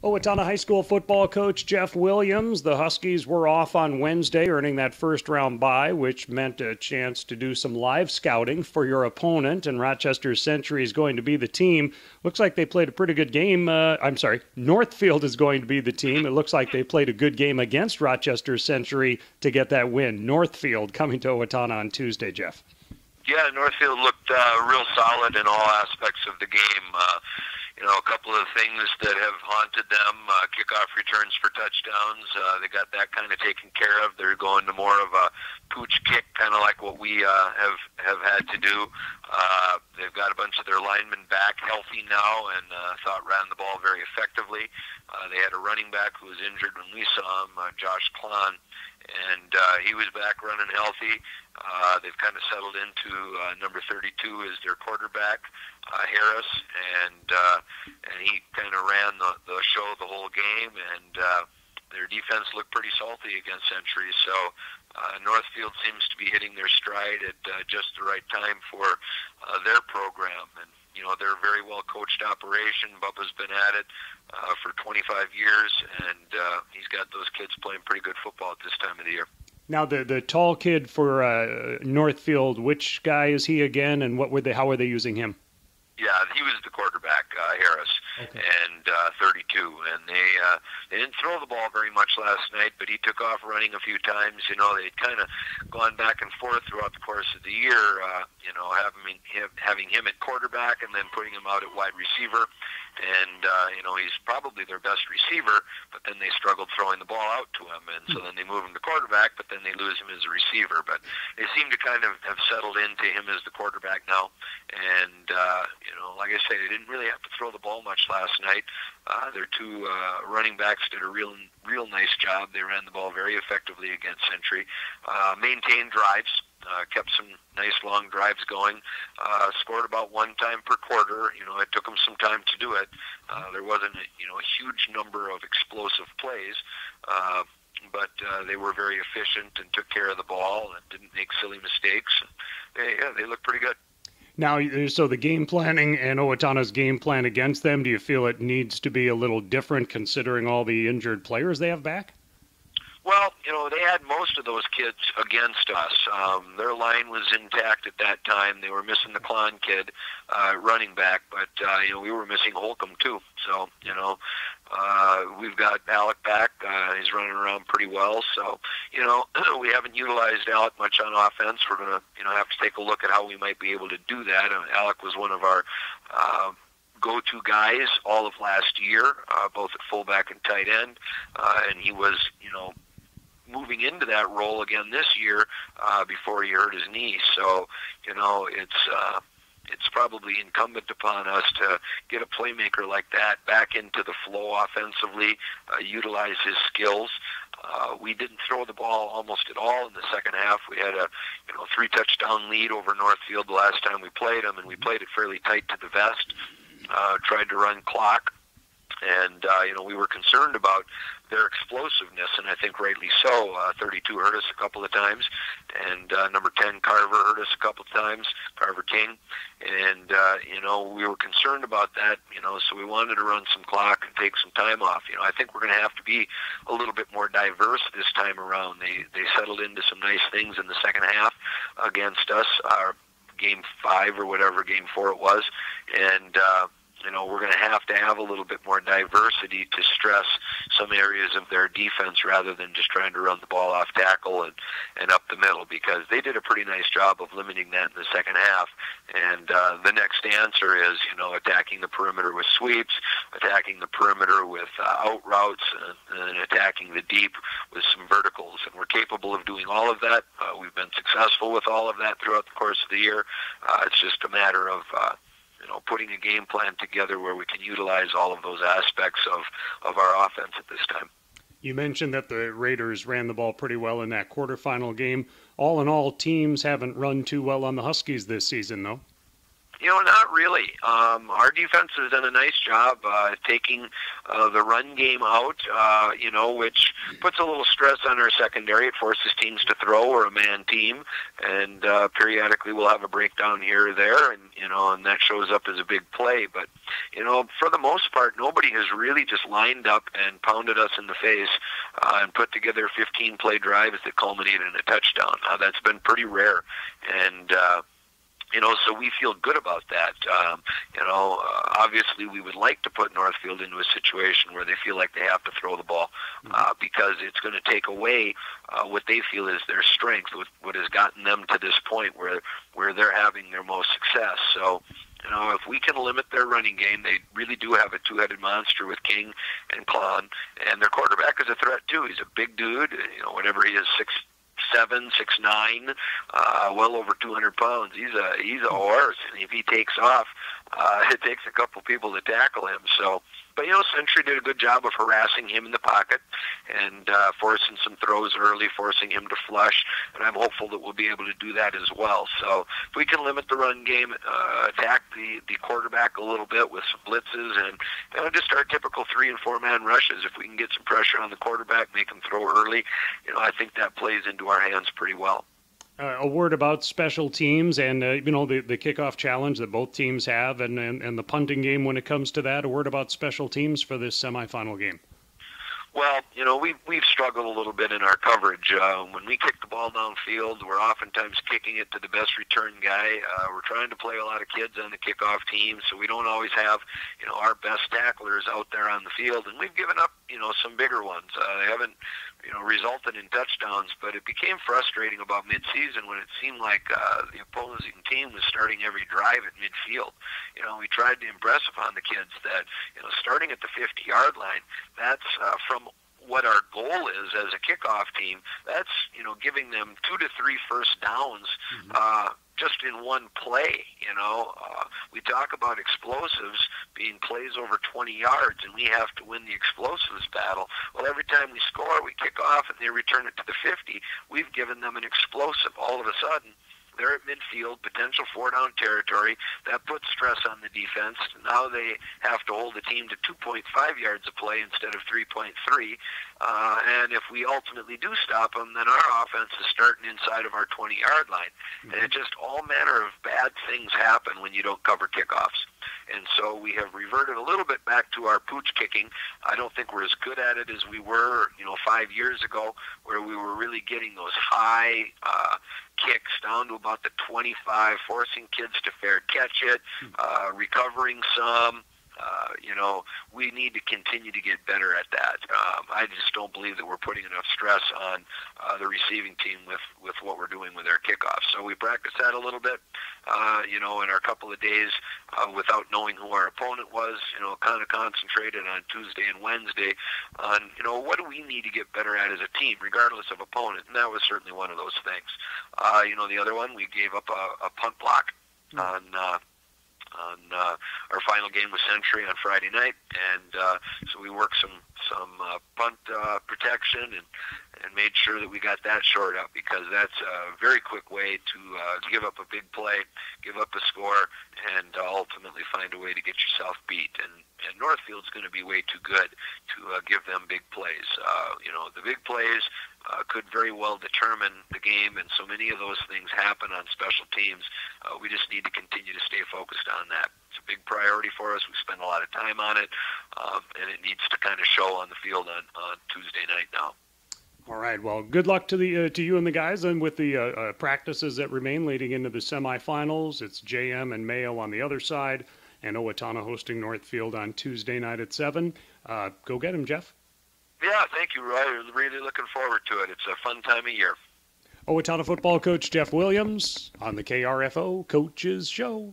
Owatonna High School football coach Jeff Williams. The Huskies were off on Wednesday, earning that first-round bye, which meant a chance to do some live scouting for your opponent, and Rochester Century is going to be the team. Looks like they played a pretty good game. Northfield is going to be the team. It looks like they played a good game against Rochester Century to get that win. Northfield coming to Owatonna on Tuesday, Jeff. Yeah, Northfield looked real solid in all aspects of the game. A couple of things that have haunted them, kickoff returns for touchdowns. They got that kind of taken care of. They're going to more of a pooch kick, kind of like what we have had to do. They've got a bunch of their linemen back healthy now and thought ran the ball very effectively. They had a running back who was injured when we saw him, Josh Klon, and he was back running healthy. They've kind of settled into number 32 as their quarterback, Harris, and he kind of ran the show the whole game, and their defense looked pretty salty against Century. So Northfield seems to be hitting their stride at just the right time for their program. And they're a very well-coached operation. Bubba's been at it for 25 years, and he's got those kids playing pretty good football at this time of the year. Now, the tall kid for Northfield, which guy is he again, and how were they using him? Yeah, he was the quarterback, Harris, okay. And 32. And they didn't throw the ball very much last night, but he took off running a few times. They'd kind of gone back and forth throughout the course of the year, having him at quarterback and then putting him out at wide receiver. And, he's probably their best receiver, but then they struggled throwing the ball out to him. And so then they move him to quarterback, but then they lose him as a receiver. But they seem to kind of have settled into him as the quarterback now. And, like I say, they didn't really have to throw the ball much last night. Their two running backs did a real nice job. They ran the ball very effectively against Century. Maintained drives. Kept some nice long drives going. Scored about one time per quarter. It took them some time to do it. There wasn't a huge number of explosive plays, but they were very efficient and took care of the ball and didn't make silly mistakes. They looked pretty good. Now, so the game planning and Owatonna's game plan against them, do you feel it needs to be a little different considering all the injured players they have back? Well, they had most of those kids against us. Their line was intact at that time. They were missing the Klon kid, running back, but, we were missing Holcomb too. So, we've got Alec back. He's running around pretty well. So, we haven't utilized Alec much on offense. We're going to, have to take a look at how we might be able to do that. Alec was one of our go-to guys all of last year, both at fullback and tight end, and he was, moving into that role again this year before he hurt his knee. So, it's probably incumbent upon us to get a playmaker like that back into the flow offensively, utilize his skills. We didn't throw the ball almost at all in the second half. We had a 3-touchdown lead over Northfield the last time we played them, and we played it fairly tight to the vest, tried to run clock. And, we were concerned about their explosiveness, and I think rightly so. 32 hurt us a couple of times, and number 10, Carver, hurt us a couple of times, Carver King. And, we were concerned about that, so we wanted to run some clock and take some time off. I think we're going to have to be a little bit more diverse this time around. They settled into some nice things in the second half against us, game 5 or whatever, game 4 it was, and, we're going to have a little bit more diversity to stress some areas of their defense rather than just trying to run the ball off tackle and up the middle, because they did a pretty nice job of limiting that in the second half. And the next answer is, attacking the perimeter with sweeps, attacking the perimeter with out routes, and attacking the deep with some verticals. And we're capable of doing all of that. We've been successful with all of that throughout the course of the year. It's just a matter of putting a game plan together where we can utilize all of those aspects of our offense at this time. You mentioned that the Raiders ran the ball pretty well in that quarterfinal game. All in all, teams haven't run too well on the Huskies this season, though. Not really. Our defense has done a nice job taking the run game out, which puts a little stress on our secondary. It forces teams to throw. We're a man team, and periodically we'll have a breakdown here or there, and that shows up as a big play. But, for the most part, nobody has really just lined up and pounded us in the face and put together 15-play drives that culminated in a touchdown. That's been pretty rare, and so we feel good about that. Obviously we would like to put Northfield into a situation where they feel like they have to throw the ball because it's going to take away what they feel is their strength, what has gotten them to this point where they're having their most success. So, if we can limit their running game, they really do have a two-headed monster with King and Klon, and their quarterback is a threat too. He's a big dude, whatever he is, 6'7", 6'9", well over 200 pounds. He's a horse, and if he takes off, it takes a couple people to tackle him. So, but Century did a good job of harassing him in the pocket and forcing some throws early, forcing him to flush, and I'm hopeful that we'll be able to do that as well. So if we can limit the run game, attack the quarterback a little bit with some blitzes, and just our typical 3- and 4-man rushes. If we can get some pressure on the quarterback, make him throw early, I think that plays into our hands pretty well. A word about special teams and, the kickoff challenge that both teams have and the punting game when it comes to that. A word about special teams for this semifinal game. Well, we've struggled a little bit in our coverage. When we kick the ball downfield, we're oftentimes kicking it to the best return guy. We're trying to play a lot of kids on the kickoff team, so we don't always have, our best tacklers out there on the field. And we've given up, some bigger ones. They haven't, resulted in touchdowns, but it became frustrating about midseason when it seemed like the opposing team was starting every drive at midfield. We tried to impress upon the kids that, starting at the 50-yard line, that's from what our goal is as a kickoff team, that's, giving them 2 to 3 first downs just in one play. We talk about explosives being plays over 20 yards, and we have to win the explosives battle. Well, every time we score, we kick off, and they return it to the 50. We've given them an explosive. All of a sudden, they're at midfield, potential 4-down territory. That puts stress on the defense. Now they have to hold the team to 2.5 yards of play instead of 3.3. And if we ultimately do stop them, then our offense is starting inside of our 20-yard line. And it just all manner of bad things happen when you don't cover kickoffs. And so we have reverted a little bit back to our pooch kicking. I don't think we're as good at it as we were, 5 years ago, where we were really getting those high kicks down to about the 25, forcing kids to fair catch it, recovering some. We need to continue to get better at that. I just don't believe that we're putting enough stress on the receiving team with what we're doing with our kickoffs. So we practiced that a little bit, in our couple of days without knowing who our opponent was, kind of concentrated on Tuesday and Wednesday on, what do we need to get better at as a team, regardless of opponent. And that was certainly one of those things. The other one, we gave up a punt block on our final game with Century on Friday night, and so we worked some punt protection and made sure that we got that shored up, because that's a very quick way to give up a big play, give up a score, and ultimately find a way to get yourself beat. And Northfield's going to be way too good to give them big plays. The big plays could very well determine the game, and so many of those things happen on special teams. We just need to continue to stay focused on that. It's a big priority for us. We spend a lot of time on it, and it needs to kind of show on the field on Tuesday night now. All right. Well, good luck to you and the guys, and with the practices that remain leading into the semifinals. It's JM and Mayo on the other side, and Owatonna hosting Northfield on Tuesday night at 7. Go get him, Jeff. Yeah, thank you, Roy. Really looking forward to it. It's a fun time of year. Owatonna football coach Jeff Williams on the KRFO Coaches Show.